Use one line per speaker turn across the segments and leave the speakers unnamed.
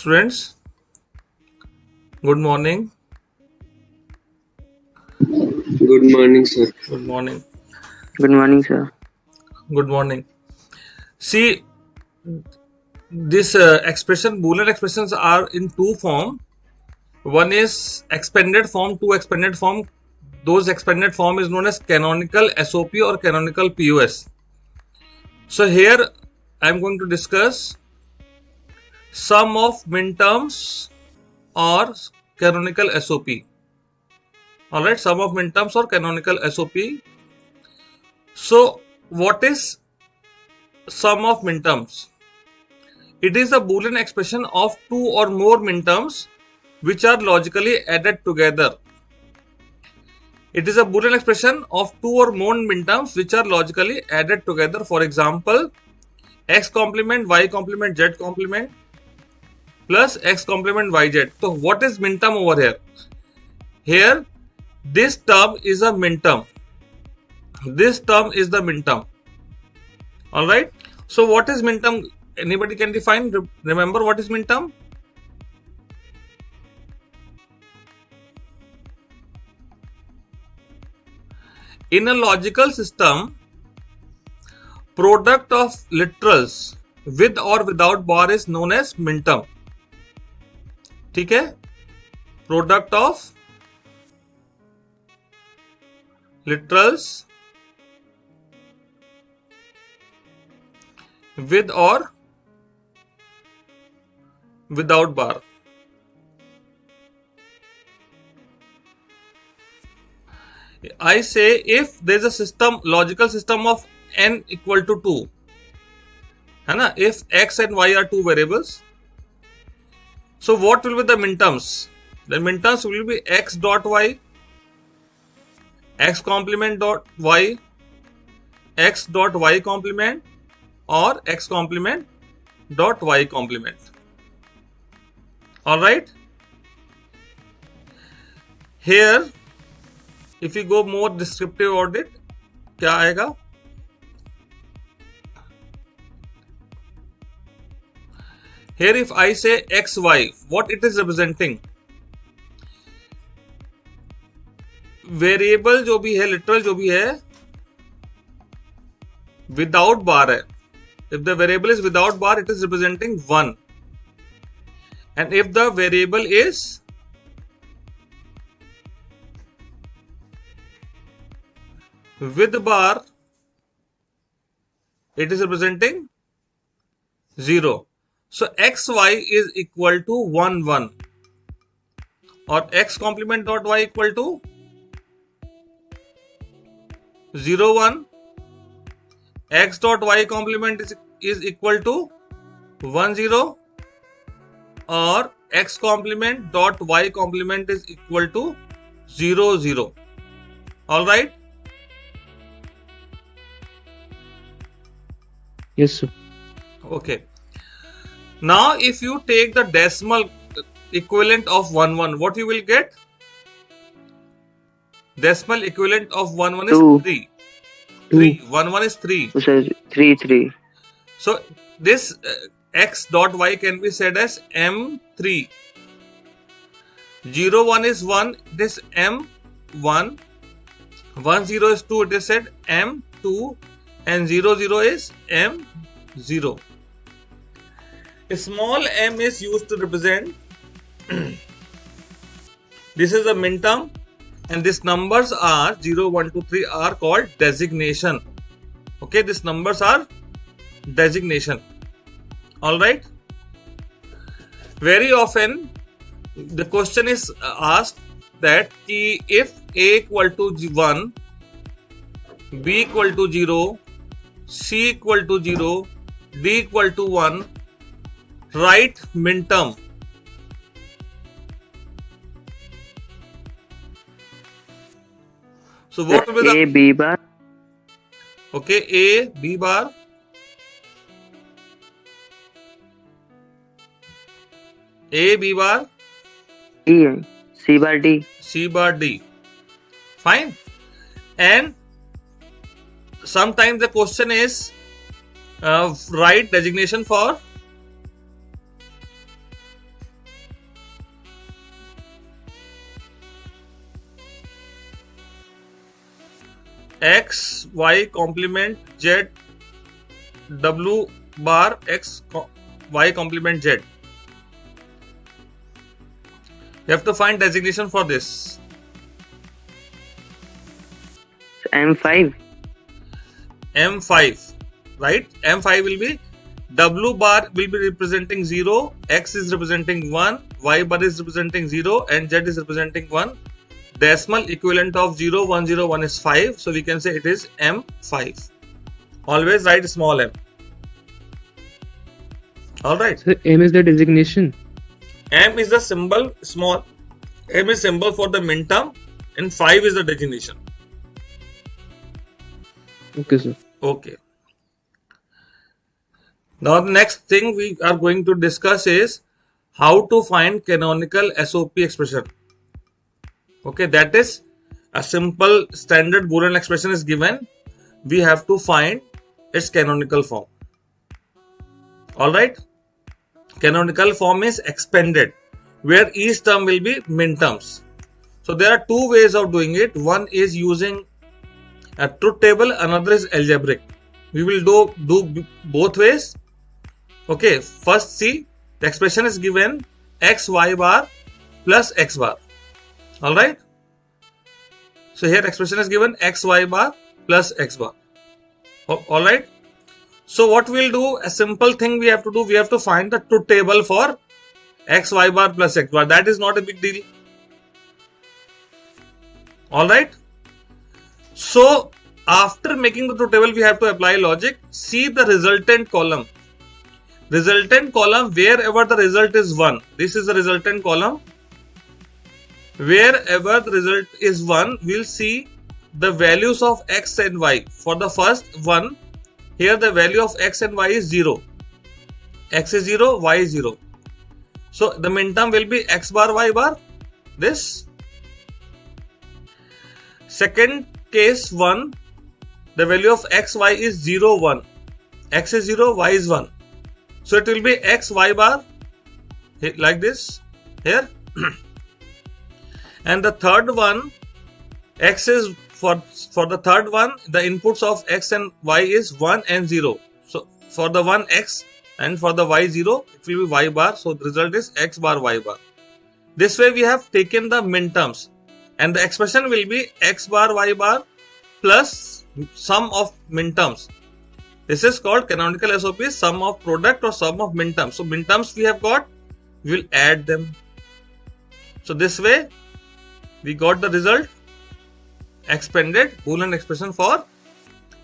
Students, good morning.
Good morning, sir.
Good morning.
Good morning, sir.
Good morning. See, this Boolean expressions are in two form. One is expanded form, two expanded form. Those expanded form is known as canonical SOP or canonical POS. So here I am going to discuss sum of minterms or canonical SOP. Alright, sum of minterms or canonical SOP. So what is sum of minterms? It is a Boolean expression of two or more minterms which are logically added together. It is a Boolean expression of two or more minterms which are logically added together. For example, x complement y complement z complement plus x complement yz. So what is minterm over here? Here, this term is a minterm. This term is the minterm. Alright. So what is minterm? Anybody can define? Remember what is minterm? In a logical system, product of literals with or without bar is known as minterm. ठीक है? Product of literals with or without bar. I say if there is a system, logical system of n equal to 2, है ना? If x and y are two variables, so what will be the minterms? The minterms will be x dot y, x complement dot y, x dot y complement, or x complement dot y complement. Alright? Here, if you go more descriptive about it, क्या आएगा? Here if I say xy, what it is representing? Variable जो भी है, literal जो भी है, without bar है. If the variable is without bar, it is representing 1. And if the variable is with bar, it is representing 0. So xy is equal to 1 1 or x complement dot y equal to 0 1, x dot y complement is equal to 1 0, or x complement dot y complement is equal to 0 0. Alright?
Yes, sir.
Okay. Now if you take the decimal equivalent of 1 1, what you will get? Decimal equivalent of 1 1 is
2.
3.
2.
3. 1 1 is 3.
Sir, 3 3.
So this x dot y can be said as m3. 0 1 is 1, it is m1. 1 0 is 2, it is said m2, and 0 0 is m0. A small m is used to represent this is a minterm, and these numbers are 0 1 2 3 are called designation. Okay, these numbers are designation. Alright. Very often the question is asked that if a equal to 1, b equal to 0, c equal to 0, d equal to 1, write minterm. So what will be the
A B bar?
Okay, A, B bar, A, B bar,
D. C bar D.
C bar D. Fine. And sometimes the question is write designation for x y complement z w bar x y complement z. You have to find designation for this.
M5.
M5, right? M5 will be W bar will be representing 0, X is representing 1, Y bar is representing 0, and Z is representing 1. Decimal equivalent of 0, 1, 0, 1 is 5. So we can say it is M5. Always write small m. Alright.
So M is the designation.
M is the symbol, small m is symbol for the minterm, and 5 is the designation.
Okay, sir.
Okay. Now the next thing we are going to discuss is how to find canonical SOP expression. Okay, that is a simple standard Boolean expression is given. We have to find its canonical form. Alright. Canonical form is expanded, where each term will be minterms. So there are two ways of doing it. One is using a truth table, another is algebraic. We will do both ways. Okay, first see, the expression is given x y bar plus x bar. Alright. So here expression is given x y bar plus x bar. Alright. So what we'll do, a simple thing we have to do, we have to find the truth table for x y bar plus x bar. That is not a big deal. Alright. So after making the truth table, we have to apply logic. See the resultant column. Resultant column, wherever the result is 1. This is the resultant column. Wherever the result is 1, we'll see the values of x and y. For the first one, here the value of x and y is 0. X is 0, y is 0. So the minterm will be x bar, y bar. This. Second case 1, the value of x, y is 0, 1. X is 0, y is 1. So it will be x, y bar like this here. And the third one, x is for the third one, the inputs of x and y is 1 and 0. So for the one x and for the y 0, it will be y bar. So the result is x bar, y bar. This way we have taken the minterms, and the expression will be x bar, y bar plus sum of minterms. This is called canonical SOP, sum of product or sum of minterms. So minterms we have got, we will add them. So this way we got the result, expanded Boolean expression for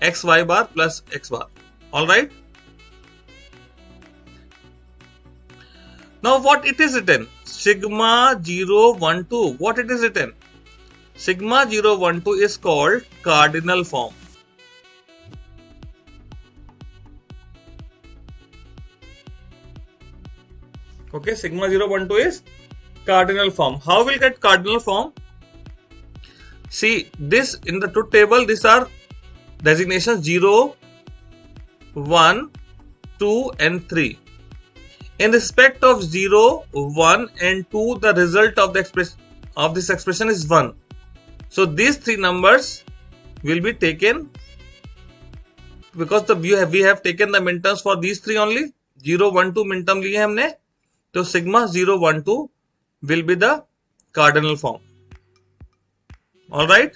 x y bar plus x bar. Alright. Now what it is written? Sigma 0, 1, 2. What it is written? Sigma 0, 1, 2 is called cardinal form. Okay, sigma 0, 1, 2 is cardinal form. How will get cardinal form? See, this in the truth table, these are designations 0, 1, 2 and 3. In respect of 0, 1 and 2, the result of this expression is 1. So these three numbers will be taken because we have taken the minterms for these three only. 0, 1, 2 minterm लिए हमने. So sigma 0, 1, 2 will be the cardinal form. Alright.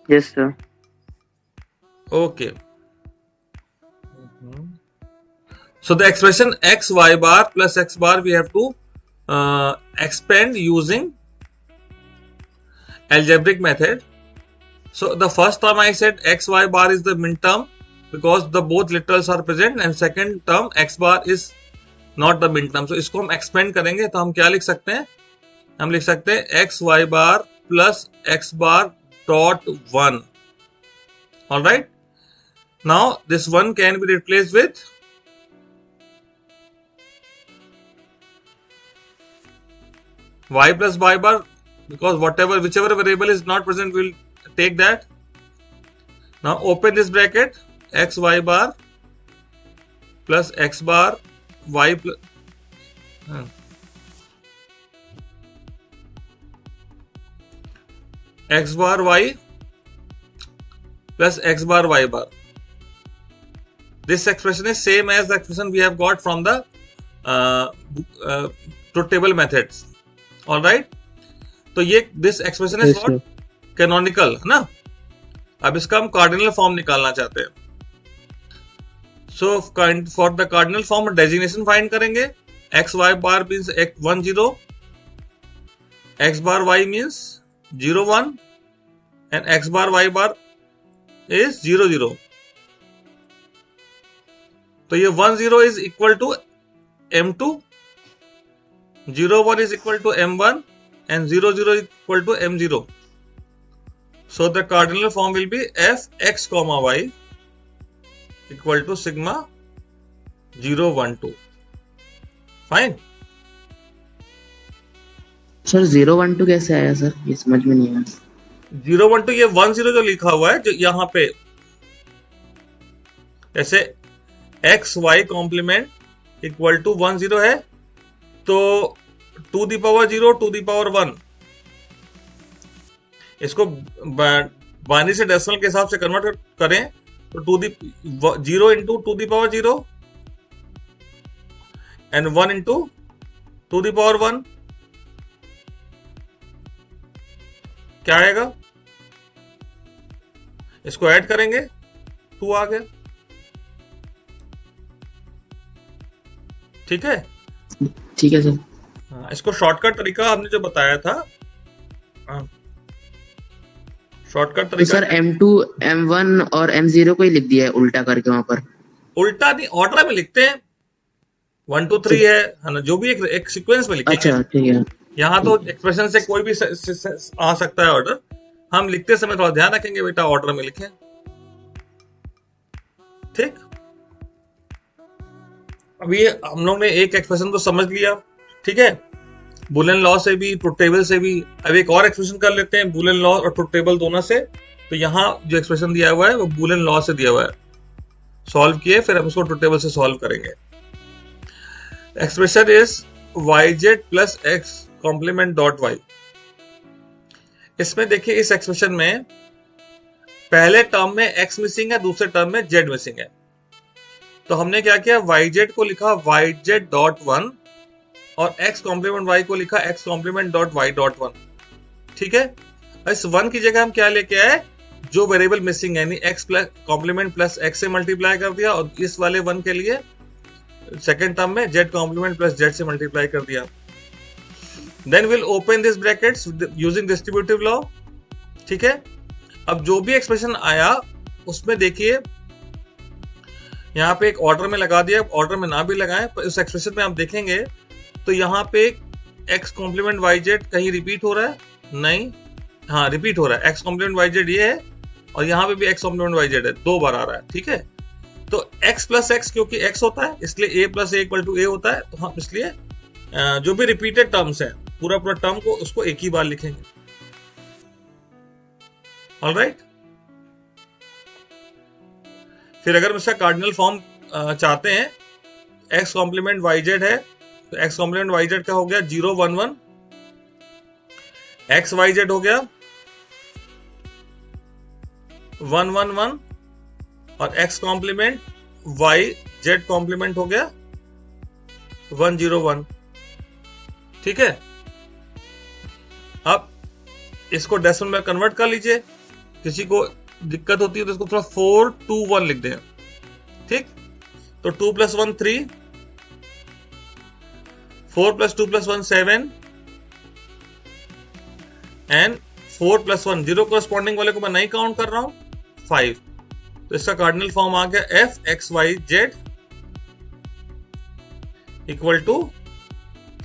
Yes, sir.
Okay. So the expression x y bar plus x bar we have to expand using algebraic method. So the first term I said x y bar is the minterm because the both literals are present, and second term x bar is not the minterm. So इसको हम expand करेंगे तो हम क्या लिख सकते हैं? हम लिख सकते हैं x y bar plus x bar dot 1. Alright. Now this 1 can be replaced with y plus y bar, because whichever variable is not present, we'll take that. Now open this bracket, x y bar plus x bar y plus x bar y plus x bar y bar. This expression is same as the expression we have got from the truth table methods. All right. तो ये this expression is
Yes,
what?
sir.
Canonical है ना. अब इसका हम cardinal form निकालना चाहते हैं. So for the cardinal form designation find करेंगे. X y bar means 1 0. X bar y means 0 1 and x bar y bar is 0 0. तो ये 1 0 is equal to m2, 0 1 is equal to m1 and 0 0 is equal to m0. So the cardinal form will be f x comma y equal to sigma 0 1 2. Fine.
Sir 012 कैसे आया sir? ये समझ में नहीं आया.
0 1 2 ये 1 0 जो लिखा हुआ है जो यहाँ पे ऐसे x y complement equal to 1 0 है तो 2 दी पावर 0 2 दी पावर 1 इसको बाइनरी से डेसिमल के हिसाब से कन्वर्ट करें तो 0 into 2 the power 0 and 1 into 2 the power 1 क्या आएगा? इसको ऐड करेंगे 2 आ गया. ठीक है.
ठीक है सर.
हाँ, इसको शॉर्टकट तरीका हमने जो बताया था. शॉर्टकट
तो
तरीका
सर M2 M1 और M0 को ही लिख दिया है उल्टा करके वहां पर.
उल्टा नहीं ऑर्डर में लिखते हैं. 1 2 3 है ना जो भी एक सीक्वेंस में लिखेंगे.
अच्छा ठीक है.
यहाँ तो एक्सप्रेशन से कोई भी आ सकता है ऑर्डर. हम लिखते समय थोड़ा ध्यान रखेंगे बेटा ऑर्डर में लिखें. ठीक. अभी हम लोग ने एक एक्सप्रेशन तो समझ लिया. ठीक है. बुलियन लॉ से भी ट्रुथ टेबल से भी. अब एक और एक्सप्रेशन कर लेते हैं बुलियन लॉ और ट्रुथ टेबल दोनों से. तो यहाँ जो एक्सप्रेशन दिया हुआ है वो बुलियन लॉ से दिया हुआ है. सॉल्व किए फिर हम उसको ट्रुथ टेबल से सॉल्व करेंगे. Expression is yz plus x complement dot y. इसमें देखिए इस एक्सप्रेशन में पहले टर्म में x मिसिंग है दूसरे टर्म में z मिसिंग है. तो हमने क्या किया yz को लिखा yz डॉट 1 और x कॉम्प्लीमेंट y को लिखा x complement dot y dot 1. ठीक है. इस 1 की जगह हम क्या लेके आए जो वेरिएबल मिसिंग है यानी x plus complement plus x से मल्टीप्लाई कर दिया और इस वाले 1 के लिए सेकेंड टर्म में z कॉम्प्लीमेंट प्लस z से मल्टीप्लाई कर दिया. Then will open this brackets using distributive law. ठीक है. अब जो भी एक्सप्रेशन आया उसमें देखिए यहाँ पे एक ऑर्डर में लगा दिया. ऑर्डर में ना भी लगाएं पर उस एक्सप्रेशन में आप देखेंगे तो यहाँ पे x कॉम्प्लीमेंट yz कहीं रिपीट हो रहा है. नहीं. हाँ रिपीट हो रहा है. x कॉम्प्लीमेंट yz ये है और यहाँ पे भी x कॉम्प्लीमेंट yz है. 2 बार आ रहा है. ठीक है. तो x प्लस x क्योंकि x होता है इसलिए a plus a equal to a होता है. तो हम इसलिए जो भी रिपीटेड टर्म्स हैं पूरा टर्म को उसको एक ही बार लिखेंगे. ऑलराइट. फिर अगर हम इसका कार्डिनल फॉर्म चाहते हैं x कॉम्प्लीमेंट yz है तो x कॉम्प्लीमेंट yz का हो गया 0 1 1 x yz हो गया 1 1 1 और x complement y z complement हो गया 1 0 1. ठीक है. अब इसको डेसिमल में कन्वर्ट कर लीजिए. किसी को दिक्कत होती है तो इसको थोड़ा 4 2 1 लिख दें. ठीक. तो 2 plus 1 3 4 plus 2 plus 1 7 and 4 plus 1 0 corresponding वाले को मैं नहीं काउंट कर रहा हूं 5. तो इसका कार्डिनल फॉर्म आ गया f x y z equal to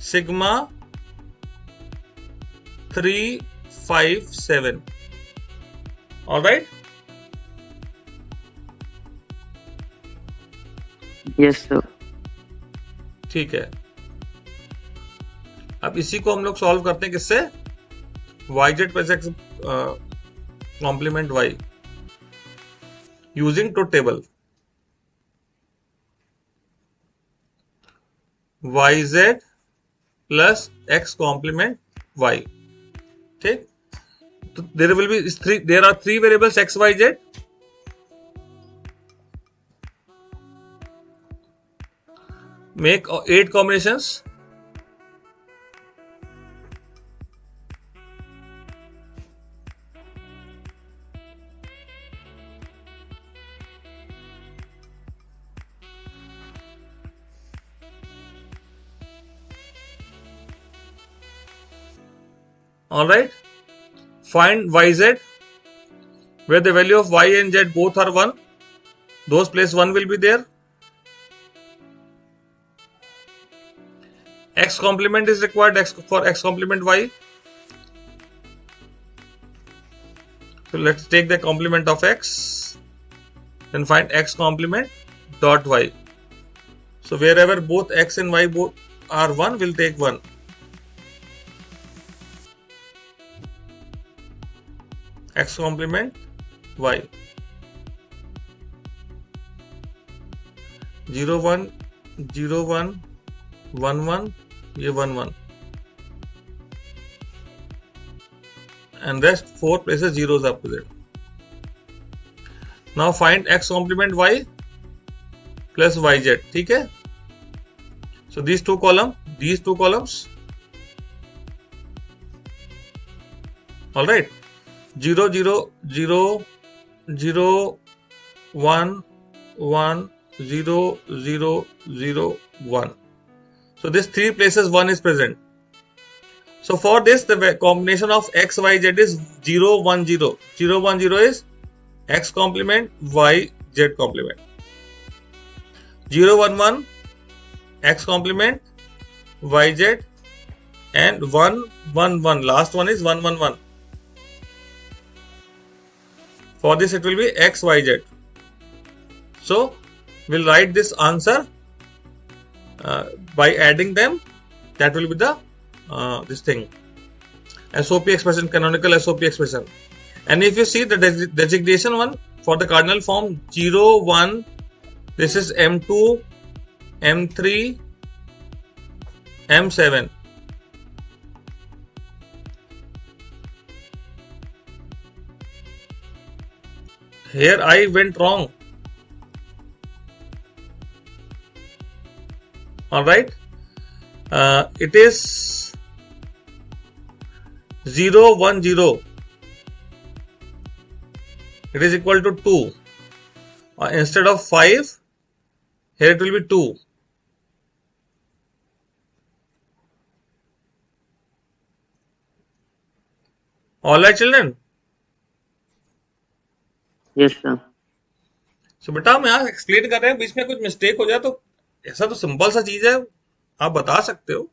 sigma 3 5 7. Alright.
Yes sir.
ठीक है. अब इसी को हम लोग सॉल्व करते हैं किससे yz plus x complement y using truth table. yz plus x complement y. ठीक. there will be there are three variables x, y, z. Make 8 combinations. Alright. Find yz, where the value of y and z both are 1. Those place 1 will be there. X complement is required for x complement y. So let's take the complement of x. Then find x complement dot y. So wherever both x and y both are 1, we'll take 1. X complement y. 0 1 0 1 1 1, ये 1 1, and rest 4 places zeros are present. Now find x complement y plus yz. ठीक है? So these two columns. All right. 0 0 0 0 1 1 0 0 0 1. So this 3 places 1 is present. So for this, the combination of x, y, z is 0 1 0. 0 1 0 is x complement y z complement. 0 1 1 x complement y z, and 1 1 1. Last one is 1 1 1. For this it will be x, y, z. So we'll write this answer by adding them. That will be the this thing, SOP expression, canonical SOP expression. And if you see the designation one for the cardinal form 0 1, this is M2, M3, M7. Here I went wrong. All right. It is 0 1 0. It is equal to 2. Instead of 5, here it will be 2. All right, children.
Yes sir.
So बेटा हम यहाँ explain कर रहे हैं, बीच में कुछ mistake हो जाए तो ऐसा तो सिंपल सा चीज है, आप बता सकते हो.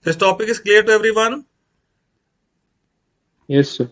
This topic is clear to everyone?
Yes, sir.